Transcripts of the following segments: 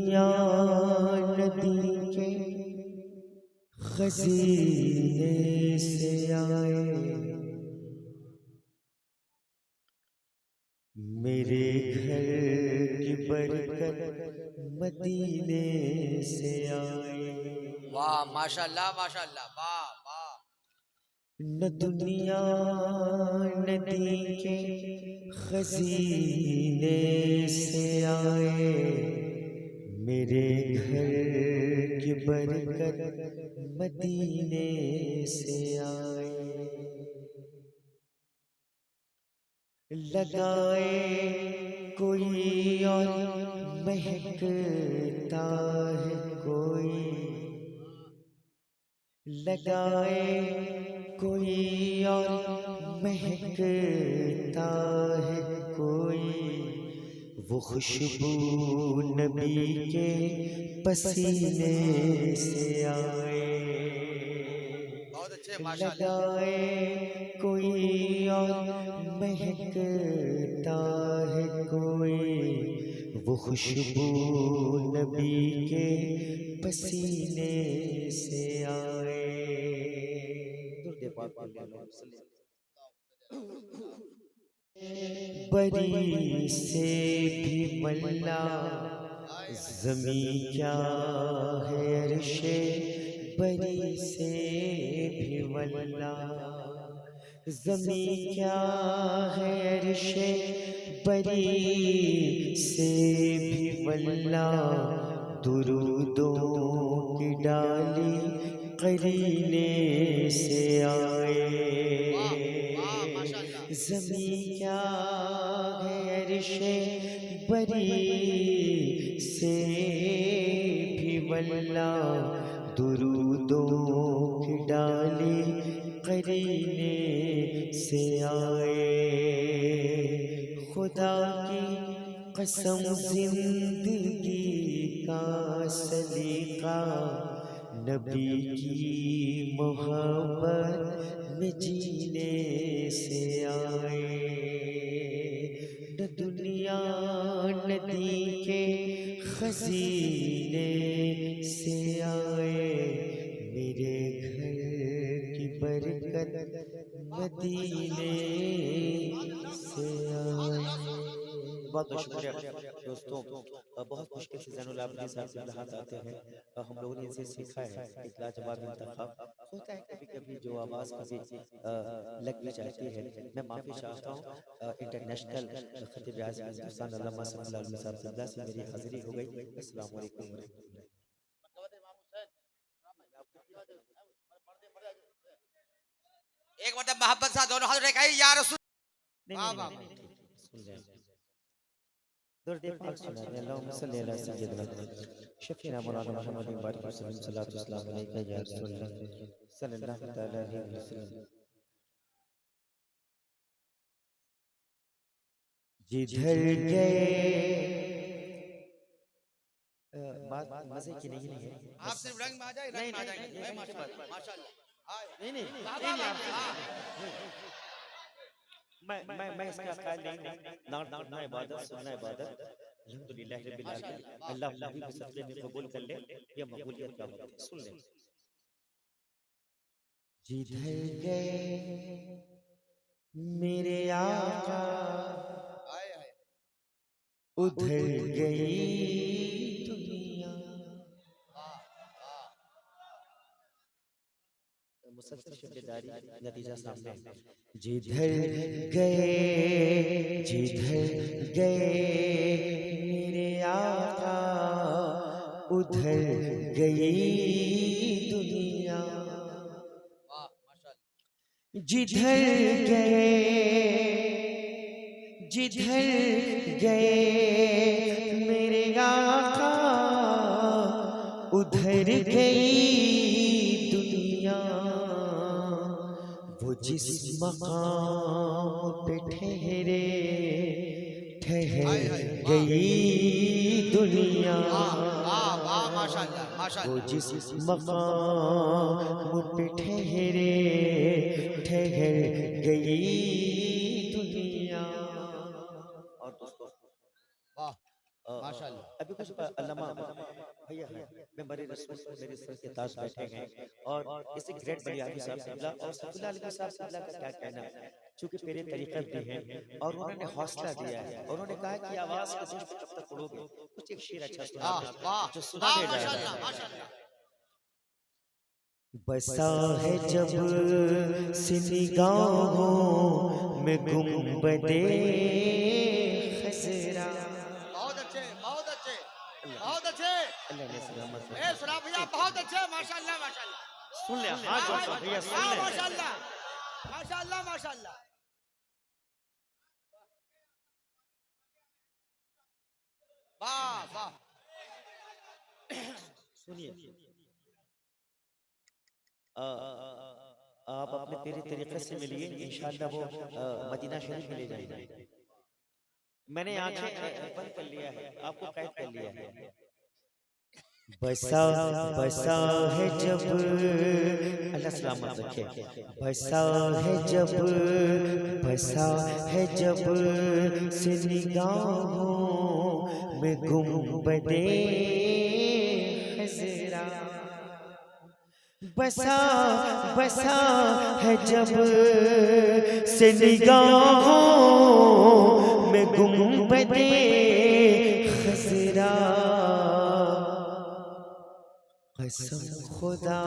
दुनिया नदी के खजीने से आए, मेरे घर की बरकत मदीने से आए। वाह माशाल्लाह माशाल्लाह, वाह वाह। न दुनिया नदी के खजीने से आए, मेरे घर की बरकत मदीने से आए। लगाए कोई और महकता है कोई, लगाए कोई और महकता है कोई, वो खुशबू नबी के पसीने से आए। बहुत अच्छे माशाल्लाह। लगाए कोई और महकता है कोई, वो खुशबू नबी के पसीने से आए। बरी से भी मल्ला ज़मी क्या है अर्शे, बरी से भी मल्ला ज़मी क्या है अर्शे, बरी से भी मल्ला दुरूदों की डाली करीने से आए। ज़मी क्या है अर्शे बरी से भी वल्ला, दुरूदों की डाली करीने से आए। खुदा की कसम जिंदगी का सलीका नबी की मोहब्बत में जीने से आए। न दुनिया नदी के खजीने से आए, मेरे घर की बरकत मदीने से आए। बहुत बहुत शुक्रिया दोस्तों। बहुत मुश्किल से ज़ैनुल आबिदीन साहब से इलाहात आते हैं, हम लोगों ने इनसे सीखा है एक लाजवाब इंतखाब होता है। कभी कभी जो आवाज़ कभी लग भी जाती है। मैं माफ़ी चाहता हूँ। इंटरनेशनल खतीब आज़म हिंदुस्तान अल्लामा सल्लल्लाहु अलैहि वसल्लम से मेरी हाज़िरी हो गई। अस्सलाम वालेकुम व रहमतुल्लाह। एक मतलब मोहब्बत से दोनों हाथ उठाए या रसूल। वाह वाह। सुन जाए दर्द पाक सुना दे। अल्लाहुम्मा सल्ली अला सय्यिदिना शफीना मौलाना मुहम्मद बारिक वसल्लम सल्लल्लाहु अलैहि अलैका या रसूलल्लाह सल्लल्लाहु तआला अलैहि वसल्लम। जिधर गए बात मजे की नहीं है। आप सिर्फ रंग में आ जाए, रंग में आ जाएंगे। माशाल्लाह माशाल्लाह। नहीं नहीं मैं इसका कायल नहीं हूँ। नात पढ़ना इबादत, सुनना इबादत। अल्हम्दुलिल्लाह रब्बिल आलमीन। अल्लाह नबी के सदक़े में कबूल कर ले। ये मकबूलियत का वक्त है। सुन ले। जिधर गए मेरे आका उधर गई दुनिया। मुसलसल शब्दारी नतीजा सामने है। जिधर गए मेरे आका उधर गई दुनिया। जिधर गए मेरे आका उधर गई दुनिया। वो जिस मकाम पे ठहर गई दुनिया। वो जिस मकाम पे ठहर गई दुनिया। और दोस्तों वाह माशाल्लाह। अभी कुछ अल्लामा भैया मैं बड़े रसूल मेरे सर के ताज बैठे हैं और इसे ग्रेट बड़ी आदमी साहब सिबला और सफुल्ला अलवी साहब सिबला का क्या कहना, चूंकि मेरे तरीक़त भी हैं और उन्होंने हौसला दिया है और उन्होंने कहा कि आवाज को जोश में कब तक पढ़ोगे, कुछ एक शेर अच्छा सुना वाह दो वाह जो वाह सुनाने जा रहा माशाल्लाह है। माशाल्लाह। बसा है जब से निगाहों में गुंबदे खज़रा। बहुत अच्छे बहुत अच्छे बहुत अच्छे। अल्लाह ने सलामत ए रखे। सुना भैया बहुत अच्छे माशाल्लाह माशाल्लाह। सुन ले हाथ जोड़ कर भैया सुन हाँ ले। माशाल्लाह माशाल्लाह माशाल्लाह। वाह वाह। सुनिए आप अपने तेरे तरीके से मिलिए इंशाअल्लाह वो मदीना शरीफ में ले जाएंगे। मैंने आंखें बंद कर लिया है, आपको कैद कर लिया है। बसा बसा है जब, अल्लाह सलामत रखे। बसा है जब, बसा है जब से निगाहों में गुंबदे खज़रा। बसा बसा है जब से निगाहों में गुंबदे खज़रा। कसम खुदा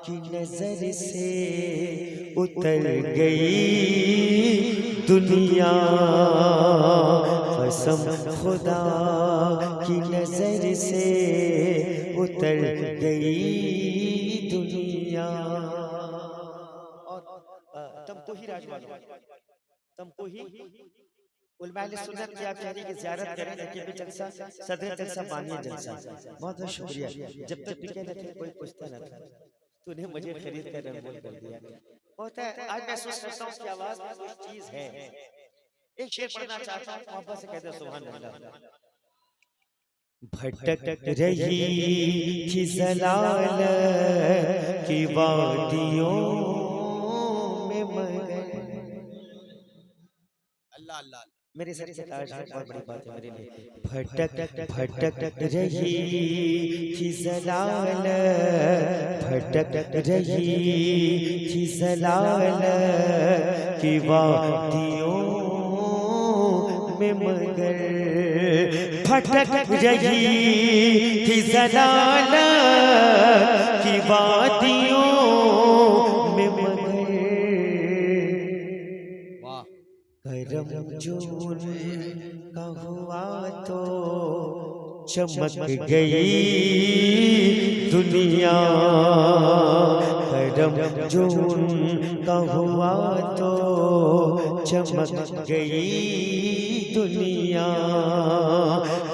की नजर से उतर गई दुनिया। कसम खुदा की नजर से उतर गई दुनिया। और तुमको ही राजवान तुमको ही उलमाए सुन्नत की आप कहने की ज़ियारत करें लेकिन भी जलसा सदर जलसा मानिए जलसा। बहुत बहुत शुक्रिया। जब तक टिके न थे कोई पूछता न था, तूने मुझे खरीद कर अनमोल कर दिया। होता है आज महसूस करता हूँ कि आवाज में कुछ चीज है। एक शेर पढ़ना चाहता हूँ, मोहब्बत से कहते सुभान अल्लाह। भटक रही थी जलाल की वादियों में मगर। अल्लाह अल्लाह। मेरे सर के ताज है, बहुत बड़ी बात है मेरे लिए। भटक भटक रही थी जलाल, भटक रही थी जलाल की वादियों में मगर। भटक रही थी जलाल की वादियों में मगर। वाह करम जून का हुआ तो चमक गई दुनिया। करम जून का हुआ तो चमक गई दुनिया।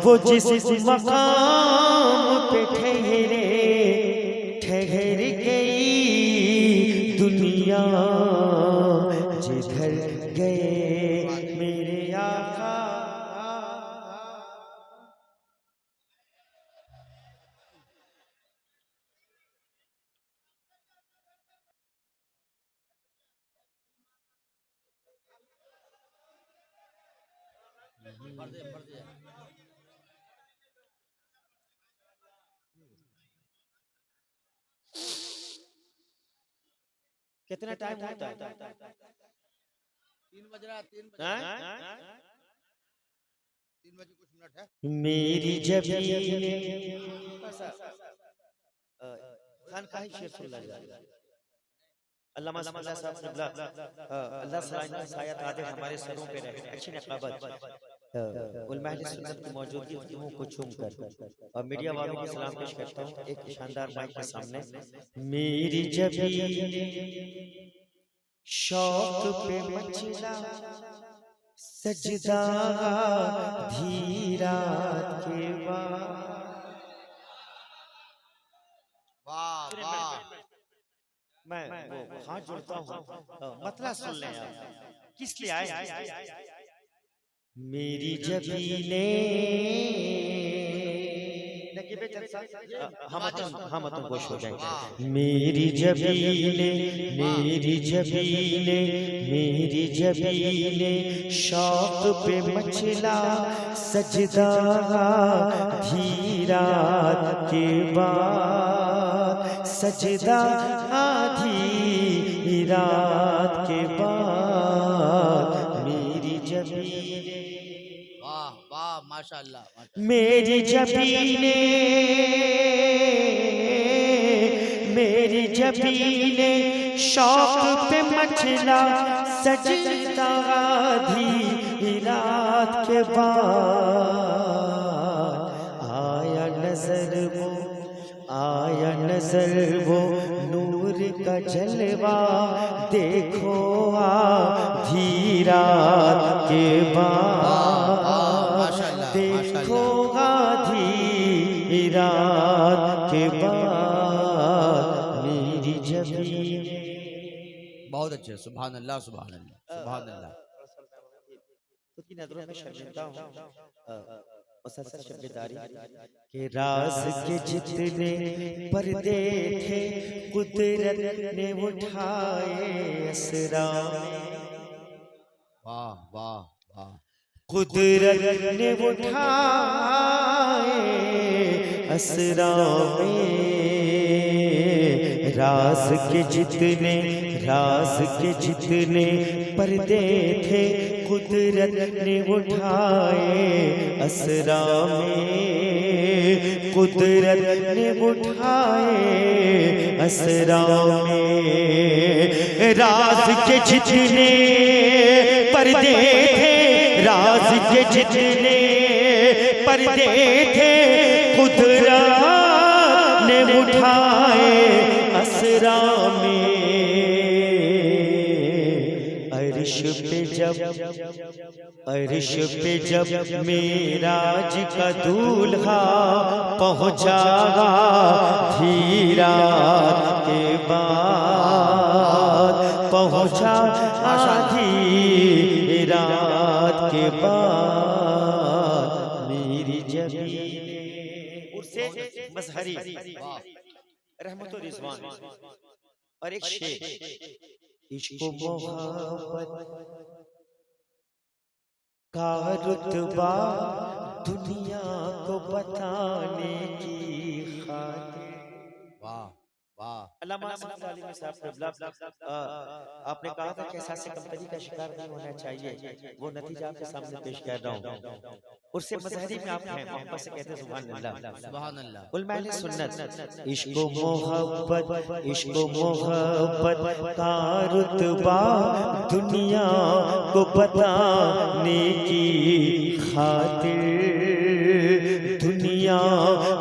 वो जिस मकाम पे ठहरे ठहर गई दुनिया। जिधर गए मेरे आका। पढ़ दे पढ़ दे। कितना टाइम होता है? 3 बज रहा है 3 बज हाँ? 3 बजे कुछ मिनट है। मेरी जबीन खान का ही शेर सुन लगा। अल्लामा समझा साहब सिबला अल्लाह सलाम सायत आदे हमारे सरों पे रहे, अच्छी नकाबत उलमाए सुन्नत की मौजूदगी हुक्मों को छूमकर और मीडिया वालों को सलाम पेश करता हूँ एक शानदार माइक के सामने। मेरी जबीन शौक पे मचला सजदा धीरा के बाद। वाह वाह। मैं वो हाथ जोड़ता हूँ, मतलब सुन लें आप किस लिए आए। मेरी जबीने नकीब हम गोश हो जाएंगे। मेरी जबीने मेरी जबीने मेरी जबीने शौक पे मचला सजदा आधी रात के बाद सजदा आधी रात के बाद मेरी जबीने वाह वाह माशाअल्लाह माशाअल्लाह। मेरी जबीने मेरी जबीने शौक पे मचला सजदा आधी रात के बाद आया नजर वो नूर का जलवा देखो आधी रात के बाद देखो आधी रात के बाद मेरी जबीने। बहुत अच्छे, सुभान अल्लाह सुभान अल्लाह सुभान अल्लाह। खुद की नजरों में शर्मिंदा हूँ मुसलसल शब्दारी के राज के जितने पर्दे थे कुदरत ने उठाए असरा वाह वाह वाह। कुदरत ने उठाए असरा में राज के जितने पर्दे थे कुदरत ने उठाए असरा में कुदरत ने उठाए असरा में राज के जितने पर्दे थे राज के जितने पर्दे थे कुदरत ने उठाए असरा में अर्श पे जब मेराज का दूल्हा पहुंचा धीरा के बाद पहुंचा आधी रात के बाद मेरी जबीने उर्से मजहरी रहमत और रिजवान और एक शेर इश्क मोहब्बत का रुतबा दुनिया को बताने की खातिर। वाह वाह। अल्लामा सल्लल्लाहु अलैहि वसल्लम आपने कहा था कि एहसास कमतरी का शिकार नहीं होना चाहिए, वो नतीजा आपके सामने पेश कर रहा हूँ। उससे मजहरी में आप हैं, मोहब्बत से कहते हैं सुभान अल्लाह सुभान अल्लाह। उलमा ने सुन्नत इश्क मोहब्बत का रुतबा दुनिया को बताने की खातिर दुनिया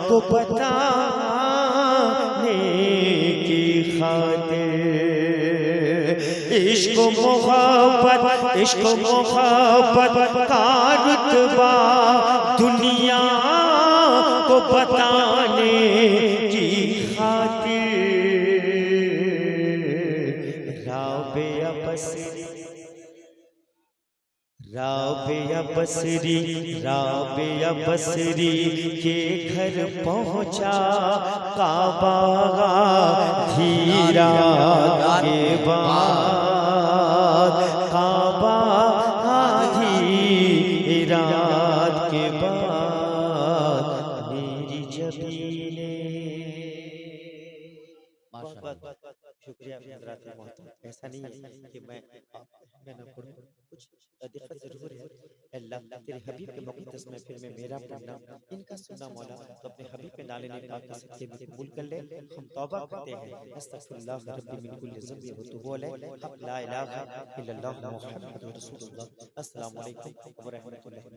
को बताने की खातिर इश्क मोहब्बत का रुतबा दुनिया को बताने की खातिर राबिया बसरी के घर पहुंचा काबा धीरा के बाद काबा आधी रात के बाद मेरी जबीने। शुक्रिया हज़रात मोहतरम। ऐसा नहीं है कि मैं न पढ़ूं, कुछ दिक्कत जरूर है। अल्लाह तेरे हबीब के मुक़द्दस महफ़िल में मेरा पढ़ना इनका सुनना मौला तो अपने हबीब पे नाले ने पाक के सच्चे में कबूल कर ले। हम तौबा करते हैं अस्तगफिरुल्लाह रब्बी मिन कुल्लि ज़ंबि व तुबू अलैहि ला इलाहा इल्लल्लाह मुहम्मदुर रसूलुल्लाह। अस्सलामु अलैकुम व रहमतुल्लाहि।